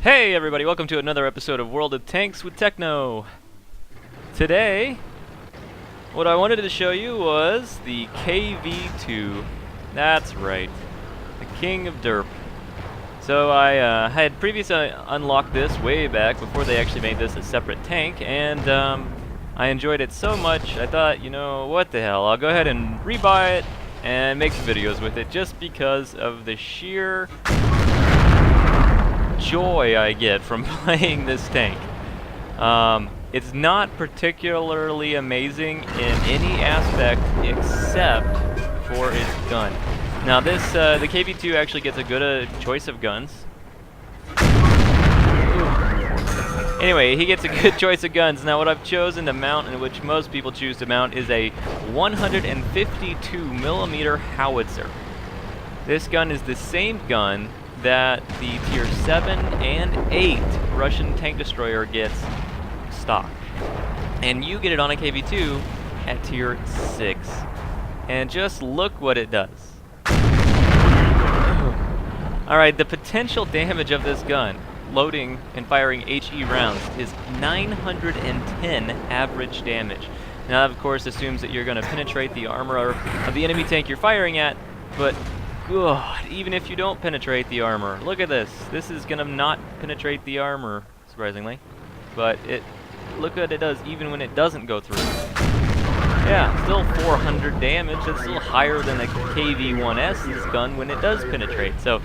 Hey everybody, welcome to another episode of World of Tanks with Techno. Today, what I wanted to show you was the KV-2. That's right, the king of Derp. So I had previously unlocked this way back before they actually made this a separate tank, and I enjoyed it so much, I thought, you know, what the hell, I'll go ahead and rebuy it and make some videos with it just because of the sheer joy I get from playing this tank. It's not particularly amazing in any aspect except for its gun. Now this, the KV-2 actually gets a good choice of guns. Anyway, he gets a good choice of guns. Now what I've chosen to mount, and which most people choose to mount, is a 152mm howitzer. This gun is the same gun that the Tier 7 and 8 Russian tank destroyer gets stock. And you get it on a KV-2 at Tier 6. And just look what it does. Alright, the potential damage of this gun, loading and firing HE rounds, is 910 average damage. Now that of course assumes that you're going to penetrate the armor of the enemy tank you're firing at, but God, even if you don't penetrate the armor, look at this. This is gonna not penetrate the armor, surprisingly. But look what it does even when it doesn't go through. Yeah, still 400 damage. It's still higher than a KV-1S's gun when it does penetrate. So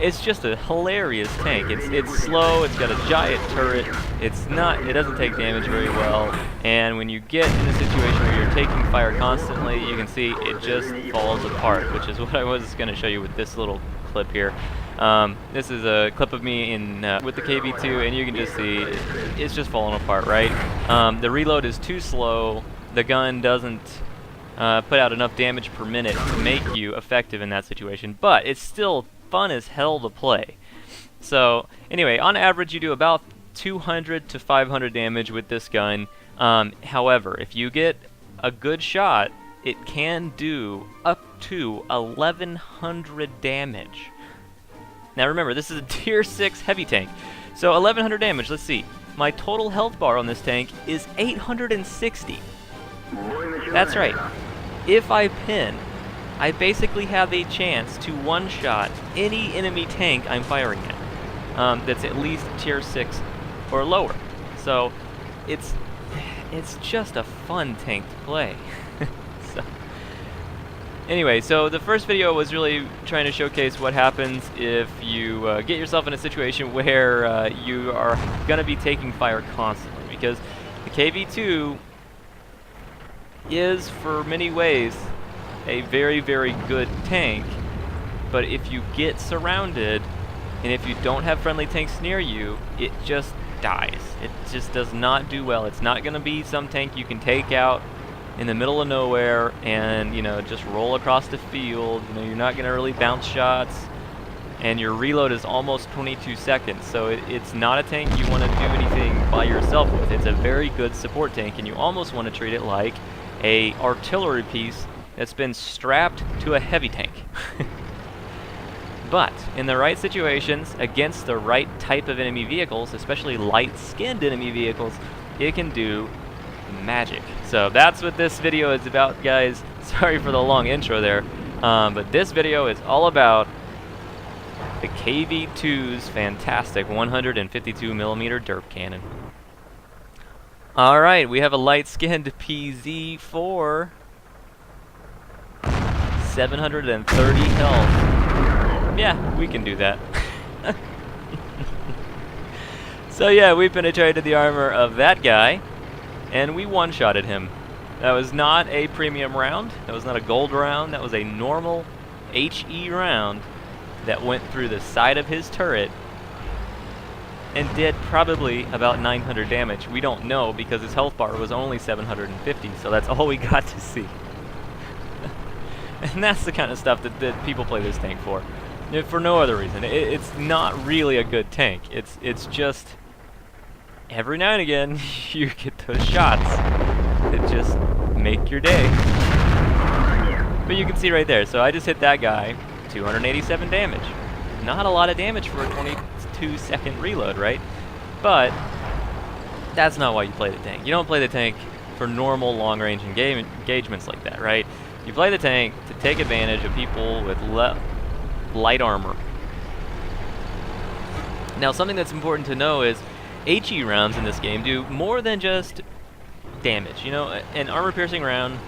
it's just a hilarious tank. It's slow, it's got a giant turret, it doesn't take damage very well, and when you get in a situation where you're taking fire constantly, you can see it just falls apart, which is what I was going to show you with this little clip here. This is a clip of me with the KV-2, and you can just see it's just falling apart, right? The reload is too slow, the gun doesn't put out enough damage per minute to make you effective in that situation, but it's still fun as hell to play. So anyway, on average you do about 200 to 500 damage with this gun. However, if you get a good shot, it can do up to 1100 damage. Now remember, this is a Tier 6 heavy tank. So 1100 damage, let's see. My total health bar on this tank is 860. That's right. If I pin, I basically have a chance to one-shot any enemy tank I'm firing at that's at least Tier 6 or lower. So it's just a fun tank to play. Anyway, so the first video was really trying to showcase what happens if you get yourself in a situation where you are going to be taking fire constantly, because the KV-2 is, for many ways, a very, very good tank, but if you get surrounded and if you don't have friendly tanks near you, it just dies. It just does not do well. It's not going to be some tank you can take out in the middle of nowhere and, you know, just roll across the field. You know, you're not going to really bounce shots, and your reload is almost 22 seconds, so it's not a tank you want to do anything by yourself with. It's a very good support tank, and you almost want to treat it like a artillery piece that's been strapped to a heavy tank. But in the right situations, against the right type of enemy vehicles, especially light-skinned enemy vehicles, it can do magic. So that's what this video is about, guys. Sorry for the long intro there, but this video is all about the KV-2's fantastic 152mm derp cannon. Alright, we have a light-skinned PZ4. 730 health. Yeah, we can do that. So yeah, we penetrated the armor of that guy, and we one-shotted him. That was not a premium round, that was not a gold round, that was a normal HE round that went through the side of his turret and did probably about 900 damage. We don't know because his health bar was only 750, so that's all we got to see. And that's the kind of stuff that people play this tank for no other reason. It's not really a good tank. It's just every now and again you get those shots that just make your day. But you can see right there. So I just hit that guy, 287 damage. Not a lot of damage for a 22 22-second reload, right? But that's not why you play the tank. You don't play the tank for normal long-range engagements like that, right? You play the tank to take advantage of people with light armor. Now, something that's important to know is HE rounds in this game do more than just damage. You know, an armor-piercing round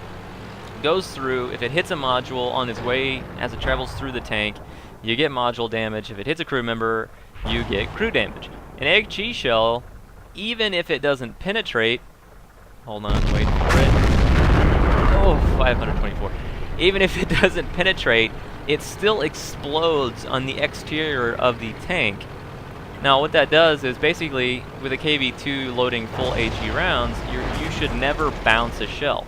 goes through, if it hits a module on its way as it travels through the tank, you get module damage. If it hits a crew member, you get crew damage. An HE shell, even if it doesn't penetrate, hold on, wait for it. Oh, 524. Even if it doesn't penetrate, it still explodes on the exterior of the tank. Now, what that does is basically, with a KV-2 loading full HE rounds, you should never bounce a shell.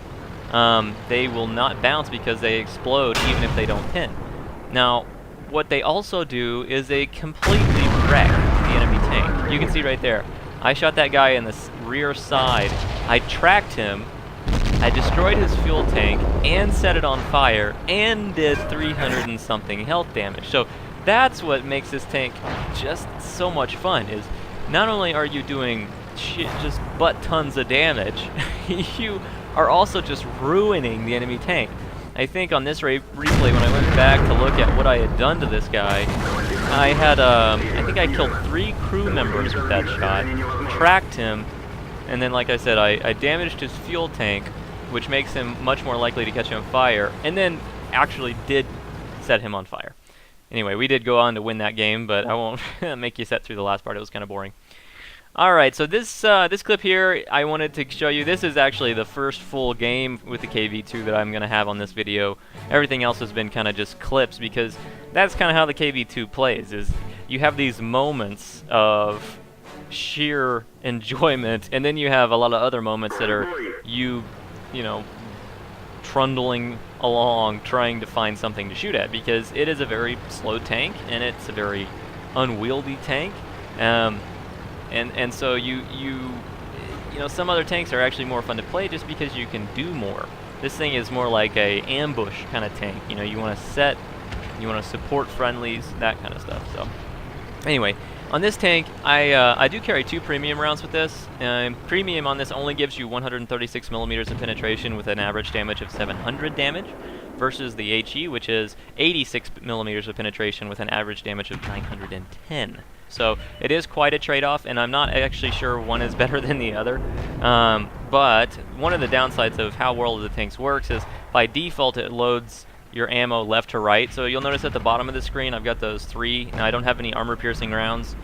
They will not bounce because they explode even if they don't pin. Now, what they also do is they completely wreck the enemy tank. You can see right there. I shot that guy in the rear side. I tracked him. I destroyed his fuel tank and set it on fire and did 300 and something health damage. So that's what makes this tank just so much fun, is not only are you doing just butt tons of damage, you are also just ruining the enemy tank. I think on this replay, when I went back to look at what I had done to this guy, I had, I think I killed 3 crew members with that shot, tracked him, and then, like I said, I damaged his fuel tank, which makes him much more likely to catch on fire, and then actually did set him on fire. Anyway, we did go on to win that game, but I won't make you sit through the last part. It was kind of boring. Alright, so this clip here, I wanted to show you, this is actually the first full game with the KV-2 that I'm going to have on this video. Everything else has been kind of just clips, because that's kind of how the KV-2 plays, is you have these moments of sheer enjoyment, and then you have a lot of other moments that are you know, trundling along trying to find something to shoot at, because it is a very slow tank, and it's a very unwieldy tank. And so you know, some other tanks are actually more fun to play just because you can do more. This thing is more like a ambush kind of tank. You know, you want to set, you want to support friendlies, that kind of stuff. So anyway, on this tank, I do carry 2 premium rounds with this. Premium on this only gives you 136 millimeters of penetration with an average damage of 700 damage, versus the HE, which is 86 millimeters of penetration with an average damage of 910. So it is quite a trade-off, and I'm not actually sure one is better than the other. But one of the downsides of how World of the Tanks works is, by default, it loads your ammo left to right. So you'll notice at the bottom of the screen, I've got those 3. Now, I don't have any armor-piercing rounds,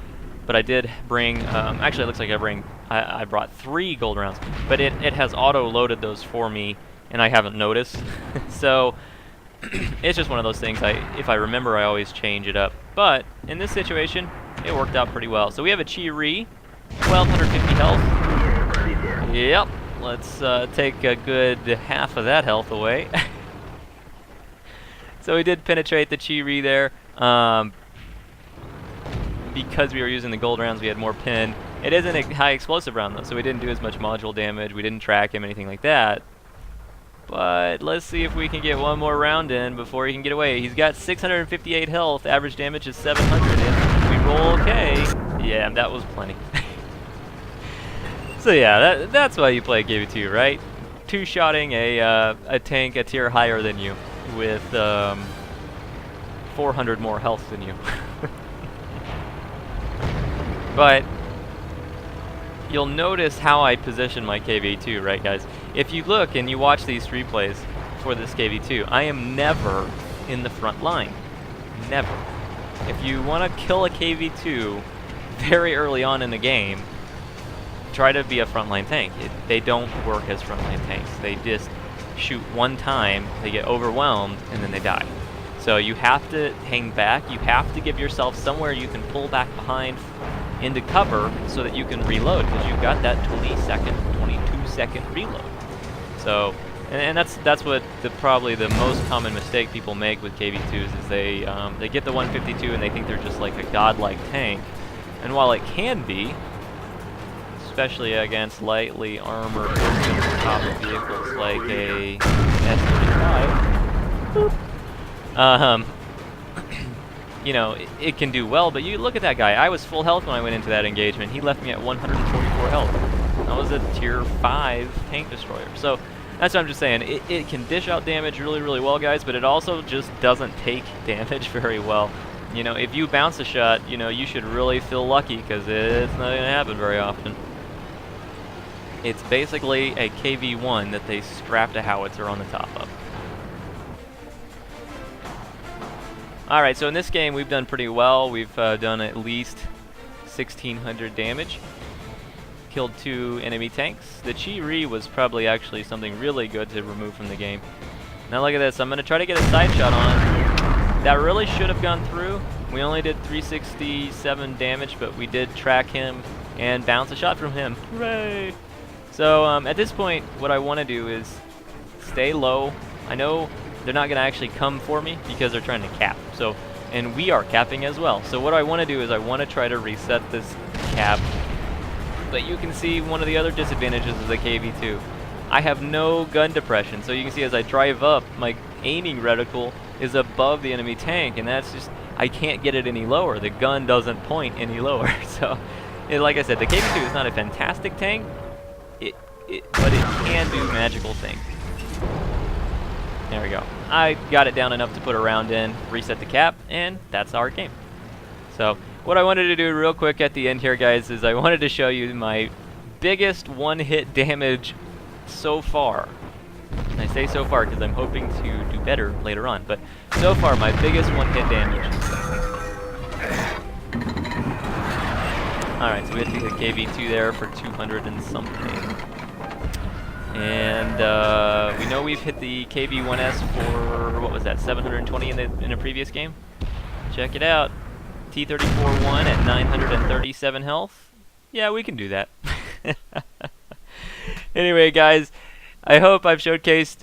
but I did bring, actually it looks like I brought 3 gold rounds, but it has auto-loaded those for me, and I haven't noticed. So it's just one of those things, if I remember, I always change it up. But in this situation, it worked out pretty well. So we have a Chi-Ri, 1250 health. Yep, let's take a good half of that health away. So we did penetrate the Chi-Ri there. Because we were using the gold rounds, we had more pin. It isn't a high explosive round though, so we didn't do as much module damage. We didn't track him, anything like that. But let's see if we can get one more round in before he can get away. He's got 658 health, average damage is 700. If we roll okay, yeah, that was plenty. So yeah, that's why you play KV-2, right? Two-shotting a tank a tier higher than you with 400 more health than you. But you'll notice how I position my KV-2, right, guys? If you look and you watch these replays for this KV-2, I am never in the front line. Never. If you want to kill a KV-2 very early on in the game, try to be a frontline tank. They don't work as frontline tanks. They just shoot one time, they get overwhelmed, and then they die. So you have to hang back. You have to give yourself somewhere you can pull back behind into cover so that you can reload, because you've got that 22-second reload. So, and that's what probably the most common mistake people make with KV-2s is they get the 152 and they think they're just like a godlike tank. And while it can be, especially against lightly armored vehicles like a S-35, you know, it can do well, but you look at that guy. I was full health when I went into that engagement. He left me at 144 health. That was a tier 5 tank destroyer. So that's what I'm just saying. It can dish out damage really, really well, guys, but it also just doesn't take damage very well. You know, if you bounce a shot, you know, you should really feel lucky, because it's not going to happen very often. It's basically a KV-1 that they strapped a howitzer on the top of. Alright, so in this game we've done pretty well. We've done at least 1,600 damage. Killed 2 enemy tanks. The Chi-Ri was probably actually something really good to remove from the game. Now look at this. I'm going to try to get a side shot on. That really should have gone through. We only did 367 damage, but we did track him and bounce a shot from him. Hooray! So at this point, what I want to do is stay low. I know they're not going to actually come for me because they're trying to cap. So, and we are capping as well. So what I want to do is I want to try to reset this cap. But you can see one of the other disadvantages of the KV-2. I have no gun depression. So you can see as I drive up, my aiming reticle is above the enemy tank, and that's just, I can't get it any lower. The gun doesn't point any lower. So, like I said, the KV-2 is not a fantastic tank, but it can do magical things. There we go. I got it down enough to put a round in, reset the cap, and that's our game. So, what I wanted to do real quick at the end here, guys, is I wanted to show you my biggest one-hit damage so far. And I say so far because I'm hoping to do better later on, but so far my biggest one-hit damage. Alright, so we hit the KV-2 there for 200 and something. And we know we've hit the KV-1S for, what was that, 720 in a previous game? Check it out. T-34-1 at 937 health. Yeah, we can do that. Anyway, guys, I hope I've showcased